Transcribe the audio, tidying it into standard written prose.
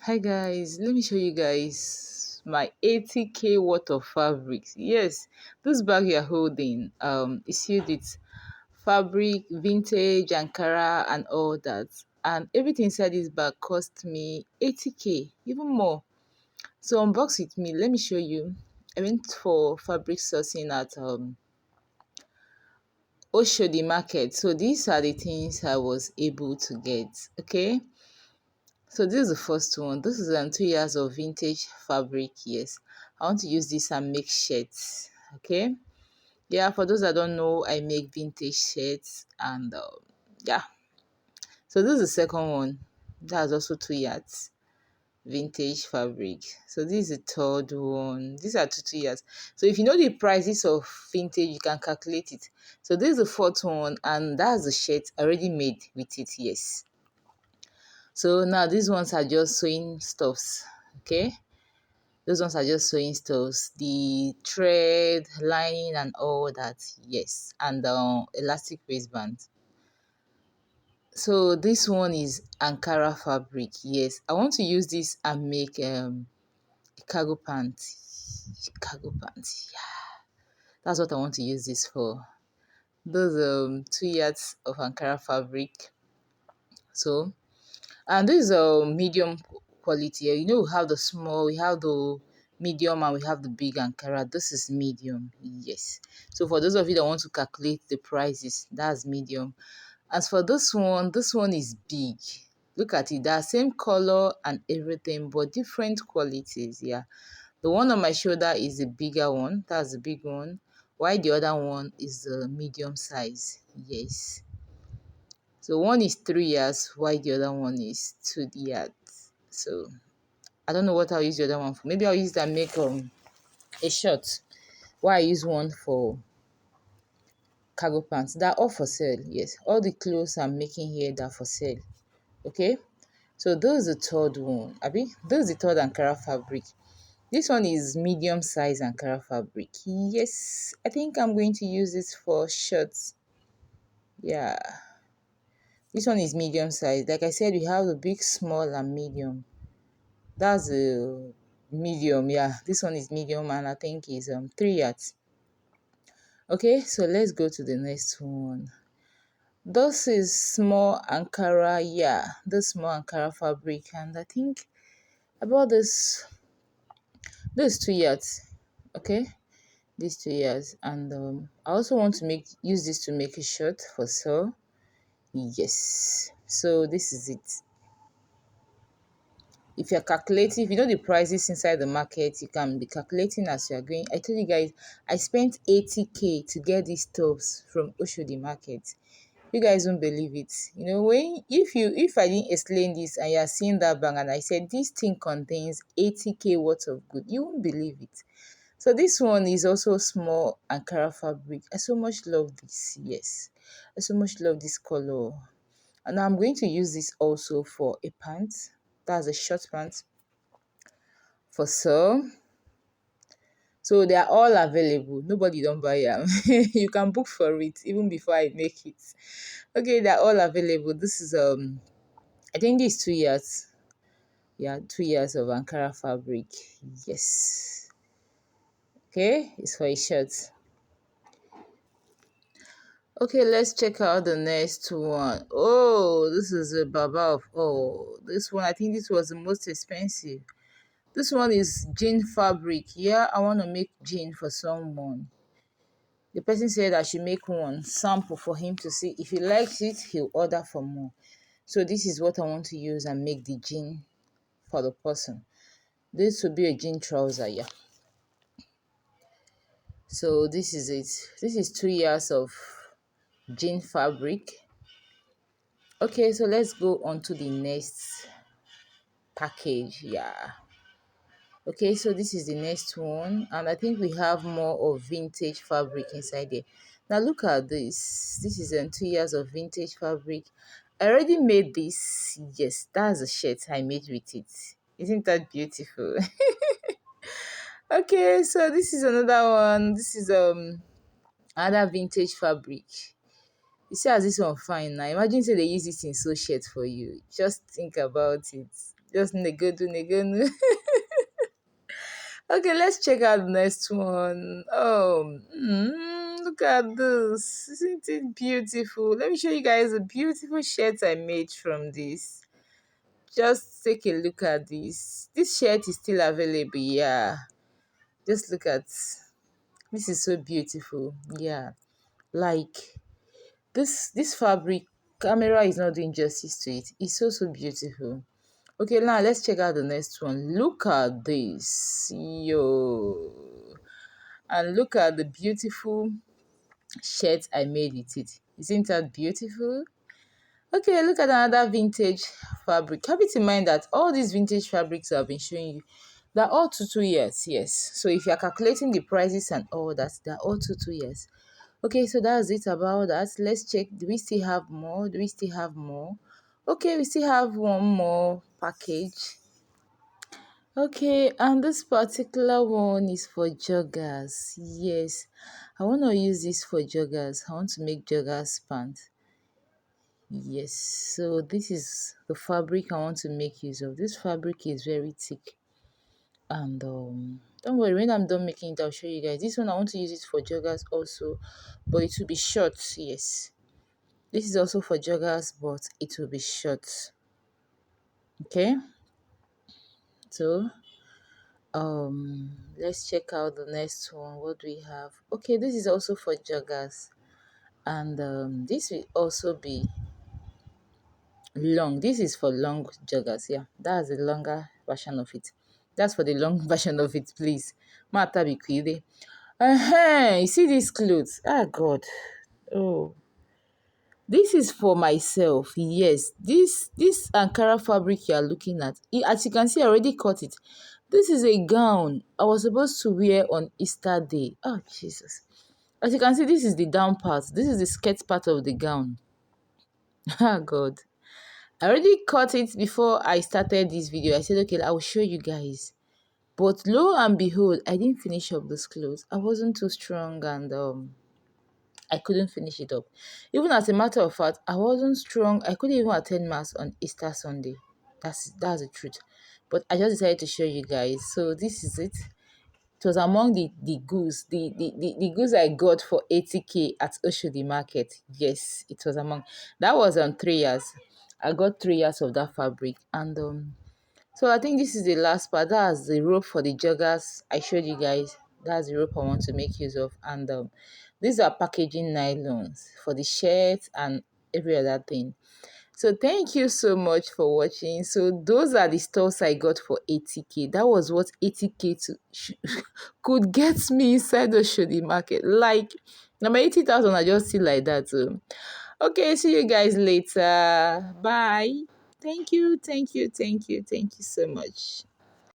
Hi guys, let me show you guys my 80k worth of fabrics. Yes, this bag you're holding is filled with fabric, vintage, Ankara and all that. And everything inside this bag cost me 80k, even more. So unbox with me, let me show you. I went for fabric sourcing at oshodi market. So these are the things I was able to get. Okay. So this is the first one. This is 2 years of vintage fabric. Yes, I want to use this and make shirts. Okay. Yeah, for those that don't know, I make vintage shirts and yeah. So this is the second one. That's also 2 years vintage fabric. So this is the third one. These are 2 years. So if you know the prices of vintage, you can calculate it. So this is the fourth one, and that's the shirt already made with it. Yes. So now these ones are just sewing stuffs, okay? Those ones are just sewing stuffs, the thread, lining and all that, yes, and elastic waistband. So this one is Ankara fabric, yes. I want to use this and make cargo pants. Cargo pants, yeah. That's what I want to use this for. Those 2 yards of Ankara fabric. So and this is a medium quality. You know, we have the small, we have the medium, and we have the big Ankara. This is medium, yes. So for those of you that want to calculate the prices, that's medium. As for this one is big. Look at it, that same color and everything, but different qualities. Yeah, the one on my shoulder is the bigger one. That's the big one. While the other one is the medium size. Yes. So one is 3 years, while the other one is 2 years. So I don't know what I'll use the other one for. Maybe I'll use that make a shirt. Why I use one for cargo pants. They're all for sale. Yes, all the clothes I'm making here they're for sale. Okay. So this is the third one. Abi, this is the third Ankara fabric. This one is medium size Ankara fabric. Yes, I think I'm going to use this for shirts. Yeah. This one is medium size. Like I said, we have the big, small, and medium. That's a medium, yeah. This one is medium, and I think is 3 yards. Okay, so let's go to the next one. This is small Ankara, yeah. This small Ankara fabric, and I think about this 2 yards. Okay, these 2 yards, and I also want to use this to make a shirt for sale. Yes, so this is it. If you're calculating, if you know the prices inside the market, you can be calculating as you're going. I tell you guys, I spent 80k to get these tops from oshodi market. You guys won't believe it. You know, when if I didn't explain this and you're seeing that bag and I said this thing contains 80k worth of good, you won't believe it. So this one is also small Ankara fabric. I so much love this. Yes, I so much love this color. And I'm going to use this also for a pant. That's a short pant for sale. So they are all available. Nobody don't buy them. You can book for it even before I make it. Okay, they're all available. This is I think this 2 years. Yeah, 2 years of Ankara fabric. Yes. Okay, it's for a shirt. Okay, let's check out the next one. Oh, this is a baba of this one. I think this was the most expensive. This one is jean fabric. Yeah, I want to make jean for someone. The person said I should make one sample for him to see. If he likes it, he'll order for more. So this is what I want to use and make the jean for the person. This will be a jean trouser, yeah. So this is it. This is 2 years of jean fabric. Okay, so let's go on to the next package. Yeah. Okay, so this is the next one, and I think we have more of vintage fabric inside there. Now look at this. This is 2 years of vintage fabric. I already made this. Yes, that's a shirt I made with it. Isn't that beautiful? Okay, so this is another one. This is another vintage fabric. You see as this one fine now. Imagine say they use it in sew shirt for you. Just think about it. Just negodu negodu. Okay, let's check out the next one. Oh, look at this. Isn't it beautiful? Let me show you guys a beautiful shirt I made from this. Just take a look at this. This shirt is still available, yeah. Just look at this is so beautiful. Yeah. Like this fabric, camera is not doing justice to it. It's so beautiful. Okay, now let's check out the next one. Look at this. Yo. And look at the beautiful shirt I made with it. Isn't that beautiful? Okay, look at another vintage fabric. Have it in mind that all these vintage fabrics I've been showing you, they're all 2 years, yes. So if you're calculating the prices and all that, they're all 2 years. Okay, so that's it about that. Let's check. Do we still have more? Do we still have more? Okay, we still have one more package. Okay, and this particular one is for joggers. Yes, I want to use this for joggers. I want to make joggers pants. Yes, so this is the fabric I want to make use of. This fabric is very thick, and don't worry, when I'm done making it, I'll show you guys. This one I want to use it for joggers also, but it will be short. Yes, this is also for joggers, but it will be short. Okay, so let's check out the next one. What do we have? Okay, this is also for joggers, and this will also be long. This is for long joggers. Yeah, that's the longer version of it. That's for the long version of it, please. Mata be kwide. You see these clothes? Ah, God. Oh, this is for myself. Yes, this Ankara fabric you are looking at, as you can see, I already cut it. This is a gown I was supposed to wear on Easter Day. Oh, Jesus. As you can see, this is the down part. This is the skirt part of the gown. Ah, God. I already cut it before I started this video. I said, okay, I will show you guys. But lo and behold, I didn't finish up this clothes. I wasn't too strong, and I couldn't finish it up. Even as a matter of fact, I wasn't strong. I couldn't even attend mass on Easter Sunday. That's the truth. But I just decided to show you guys. So this is it. It was among the goods, the goods I got for 80K at Oshodi Market. Yes, it was among. That was on 3 years. I got 3 years of that fabric, and so I think this is the last part. That's the rope for the joggers I showed you guys. That's the rope I want to make use of, and these are packaging nylons for the shirt and every other thing. So thank you so much for watching. So those are the stores I got for 80K. That was what 80K could get me inside the Shodi market. Like, number 80,000 I just see like that. So. Okay, see you guys later. Bye. Thank you so much.